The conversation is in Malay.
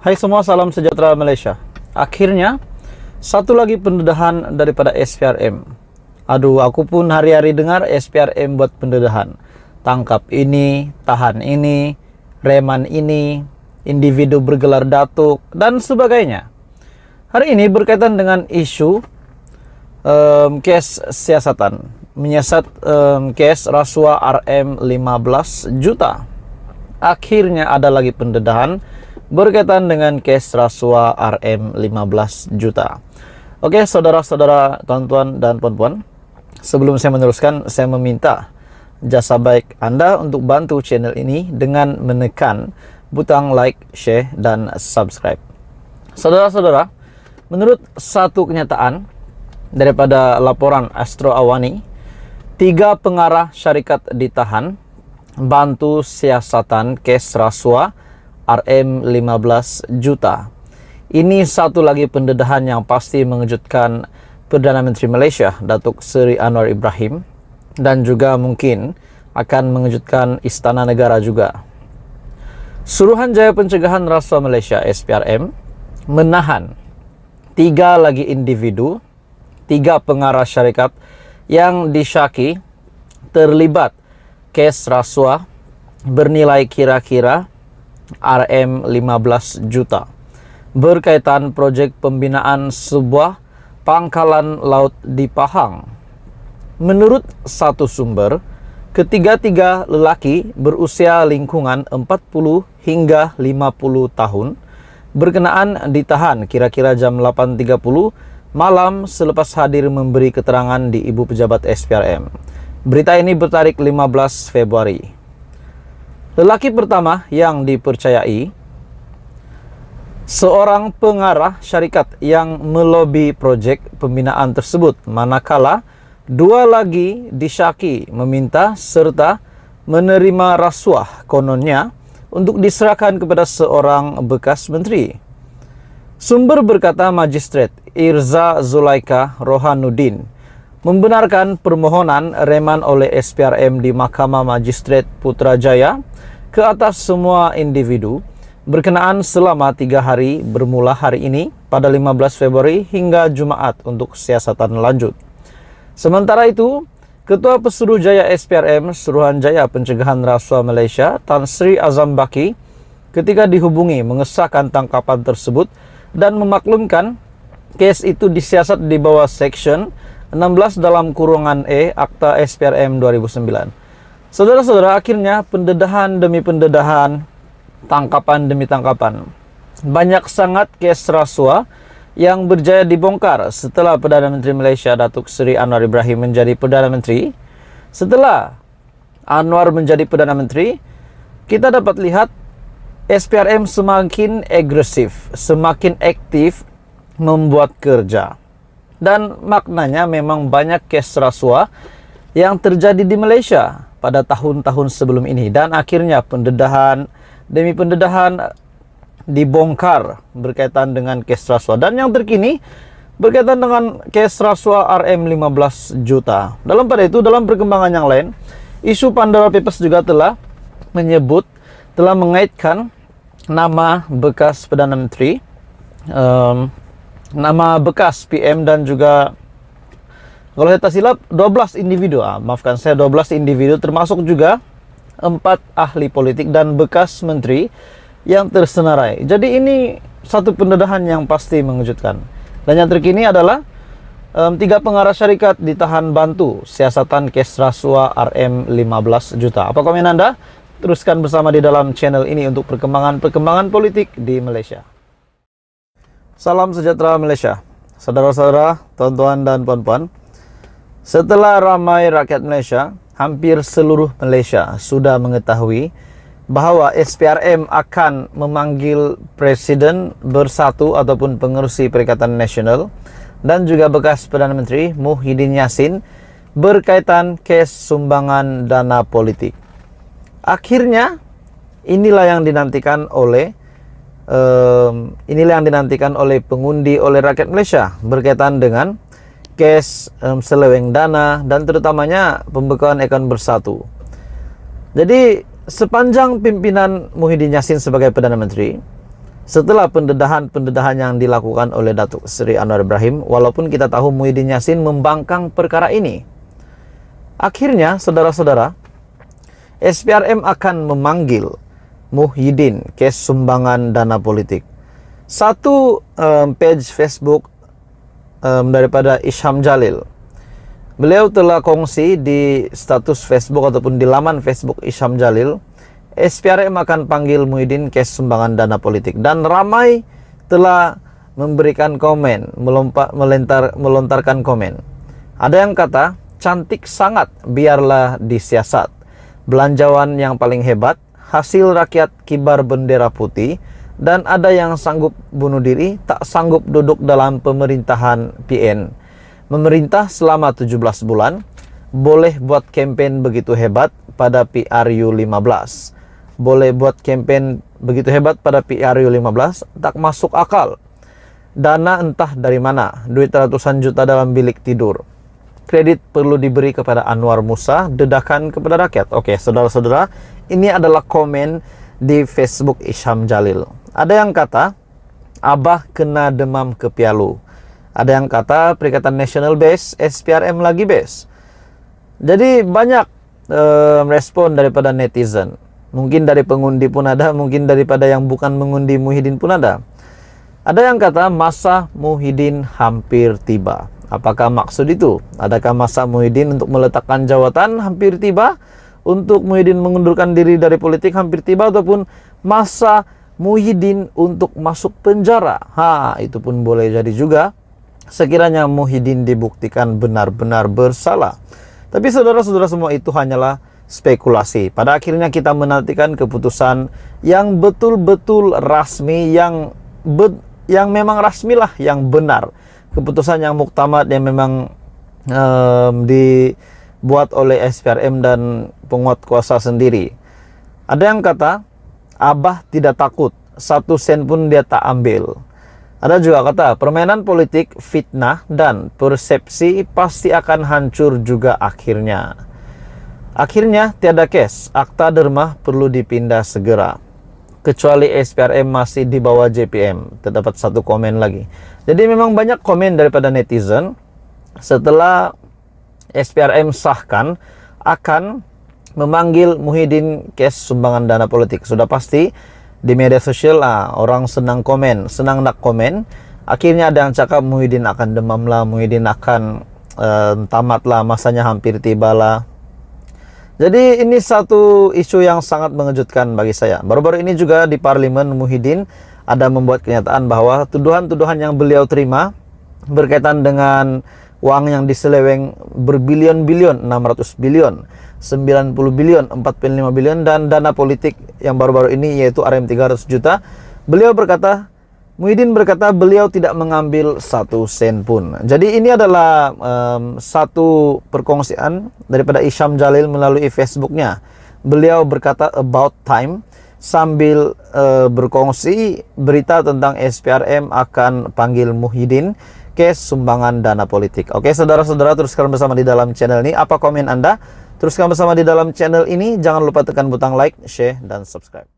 Hai semua, salam sejahtera Malaysia. Akhirnya, satu lagi pendedahan daripada SPRM. Aduh, aku pun hari-hari dengar SPRM buat pendedahan. Tangkap ini, tahan ini, reman ini, individu bergelar datuk, dan sebagainya. Hari ini berkaitan dengan isu kes siasatan. Menyiasat kes rasuah RM15 juta. Akhirnya ada lagi pendedahan berkaitan dengan kes rasuah RM15 juta. Oke, saudara-saudara, tuan-tuan dan puan-puan, sebelum saya meneruskan, saya meminta jasa baik Anda untuk bantu channel ini dengan menekan butang like, share, dan subscribe. Saudara-saudara, menurut satu kenyataan daripada laporan Astro Awani, 3 pengarah syarikat ditahan bantu siasatan kes rasuah RM15 juta. Ini satu lagi pendedahan yang pasti mengejutkan Perdana Menteri Malaysia, Datuk Seri Anwar Ibrahim, dan juga mungkin akan mengejutkan Istana Negara juga. Suruhanjaya Pencegahan Rasuah Malaysia (SPRM) menahan 3 lagi individu, 3 pengarah syarikat yang disyaki terlibat kes rasuah bernilai kira-kira RM15 juta berkaitan projek pembinaan sebuah pangkalan laut di Pahang. Menurut satu sumber, ketiga-tiga lelaki berusia lingkungan 40 hingga 50 tahun berkenaan ditahan kira-kira jam 8.30 malam selepas hadir memberi keterangan di Ibu Pejabat SPRM. Berita ini bertarik 15 Februari. Lelaki pertama yang dipercayai seorang pengarah syarikat yang melobi projek pembinaan tersebut, manakala 2 lagi disyaki meminta serta menerima rasuah kononnya untuk diserahkan kepada seorang bekas menteri. Sumber berkata Magistrate Irza Zulaika Rohanuddin membenarkan permohonan reman oleh SPRM di Mahkamah Magistrate Putrajaya ke atas semua individu berkenaan selama 3 hari bermula hari ini pada 15 Februari hingga Jumaat untuk siasatan lanjut. Sementara itu, Ketua Pesuruhjaya SPRM Suruhanjaya Pencegahan Rasuah Malaysia Tan Sri Azam Baki ketika dihubungi mengesahkan tangkapan tersebut dan memaklumkan kes itu disiasat di bawah Section 16 dalam kurungan E Akta SPRM 2009. Saudara-saudara, akhirnya pendedahan demi pendedahan, tangkapan demi tangkapan. Banyak sangat kes rasuah yang berjaya dibongkar setelah Perdana Menteri Malaysia Datuk Seri Anwar Ibrahim menjadi Perdana Menteri. Setelah Anwar menjadi Perdana Menteri, kita dapat lihat SPRM semakin agresif, semakin aktif membuat kerja. Dan maknanya memang banyak kes rasuah yang terjadi di Malaysia pada tahun-tahun sebelum ini. Dan akhirnya pendedahan demi pendedahan dibongkar berkaitan dengan kes rasuah. Dan yang terkini berkaitan dengan kes rasuah RM15 juta. Dalam pada itu, dalam perkembangan yang lain, isu Pandora Papers juga telah mengaitkan nama bekas Perdana Menteri, nama bekas PM, dan juga kalau saya tak silap 12 individu, 12 individu termasuk juga 4 ahli politik dan bekas menteri yang tersenarai. Jadi ini satu pendedahan yang pasti mengejutkan. Dan yang terkini adalah 3 pengarah syarikat ditahan bantu siasatan kes rasuah RM15 juta. Apa komen Anda? Teruskan bersama di dalam channel ini untuk perkembangan politik di Malaysia. Salam sejahtera Malaysia. Saudara-saudara, tuan-tuan dan puan-puan, setelah ramai rakyat Malaysia, hampir seluruh Malaysia sudah mengetahui bahawa SPRM akan memanggil Presiden Bersatu ataupun Pengerusi Perikatan Nasional dan juga bekas Perdana Menteri Muhyiddin Yassin berkaitan kes sumbangan dana politik. Akhirnya inilah yang dinantikan oleh pengundi, oleh rakyat Malaysia berkaitan dengan kes seleweng dana dan terutamanya pembekalan akaun bersatu. Jadi sepanjang pimpinan Muhyiddin Yassin sebagai Perdana Menteri, Setelah pendedahan yang dilakukan oleh Datuk Seri Anwar Ibrahim, walaupun kita tahu Muhyiddin Yassin membangkang perkara ini, akhirnya saudara-saudara, SPRM akan memanggil Muhyiddin kes sumbangan dana politik. Satu page Facebook daripada Isham Jalil, beliau telah kongsi di status Facebook ataupun di laman Facebook Isham Jalil, SPRM akan panggil Muhyiddin kes sumbangan dana politik, dan ramai telah memberikan komen, melontarkan komen. Ada yang kata, cantik sangat, biarlah disiasat. Belanjawan yang paling hebat, hasil rakyat kibar bendera putih, dan ada yang sanggup bunuh diri, tak sanggup duduk dalam pemerintahan PN. Memerintah selama 17 bulan, boleh buat campaign begitu hebat pada PRU 15. Boleh buat campaign begitu hebat pada PRU 15, tak masuk akal. Dana entah dari mana, duit ratusan juta dalam bilik tidur. Kredit perlu diberi kepada Anwar Musa, dedakan kepada rakyat. Oke, saudara-saudara, ini adalah komen di Facebook Isham Jalil. Ada yang kata, Abah kena demam kepialu. Ada yang kata, Perikatan Nasional best, SPRM lagi best. Jadi banyak respon daripada netizen. Mungkin dari pengundi pun ada, mungkin daripada yang bukan mengundi Muhyiddin pun ada. Ada yang kata masa Muhyiddin hampir tiba. Apakah maksud itu? Adakah masa Muhyiddin untuk meletakkan jawatan hampir tiba? Untuk Muhyiddin mengundurkan diri dari politik hampir tiba? Ataupun masa Muhyiddin untuk masuk penjara? Itu pun boleh jadi juga. Sekiranya Muhyiddin dibuktikan benar-benar bersalah. Tapi saudara-saudara, semua itu hanyalah spekulasi. Pada akhirnya kita menantikan keputusan yang betul-betul rasmi, yang memang rasmilah, yang benar. Keputusan yang muktamad, yang memang dibuat oleh SPRM dan penguat kuasa sendiri. Ada yang kata, Abah tidak takut, 1 sen pun dia tak ambil. Ada juga kata, permainan politik, fitnah, dan persepsi pasti akan hancur juga akhirnya. Akhirnya tiada kes, akta dermah perlu dipindah segera. Kecuali SPRM masih di bawah JPM. Terdapat satu komen lagi. Jadi memang banyak komen daripada netizen setelah SPRM sahkan akan memanggil Muhyiddin kes sumbangan dana politik. Sudah pasti di media sosial orang senang komen, senang nak komen. Akhirnya ada yang cakap Muhyiddin akan demam lah, Muhyiddin akan tamat lah, masanya hampir tiba lah. Jadi ini satu isu yang sangat mengejutkan bagi saya. Baru-baru ini juga di Parlimen Muhyiddin ada membuat kenyataan bahwa tuduhan-tuduhan yang beliau terima berkaitan dengan uang yang diseleweng berbilion-bilion, 600 bilion, 90 bilion, 45 bilion, dan dana politik yang baru-baru ini yaitu RM 300 juta. Muhyiddin berkata beliau tidak mengambil 1 sen pun. Jadi ini adalah satu perkongsian daripada Isham Jalil melalui Facebooknya. Beliau berkata about time sambil berkongsi berita tentang SPRM akan panggil Muhyiddin kes sumbangan dana politik. Oke, saudara-saudara, teruskan bersama di dalam channel ini. Apa komen Anda? Teruskan bersama di dalam channel ini. Jangan lupa tekan butang like, share, dan subscribe.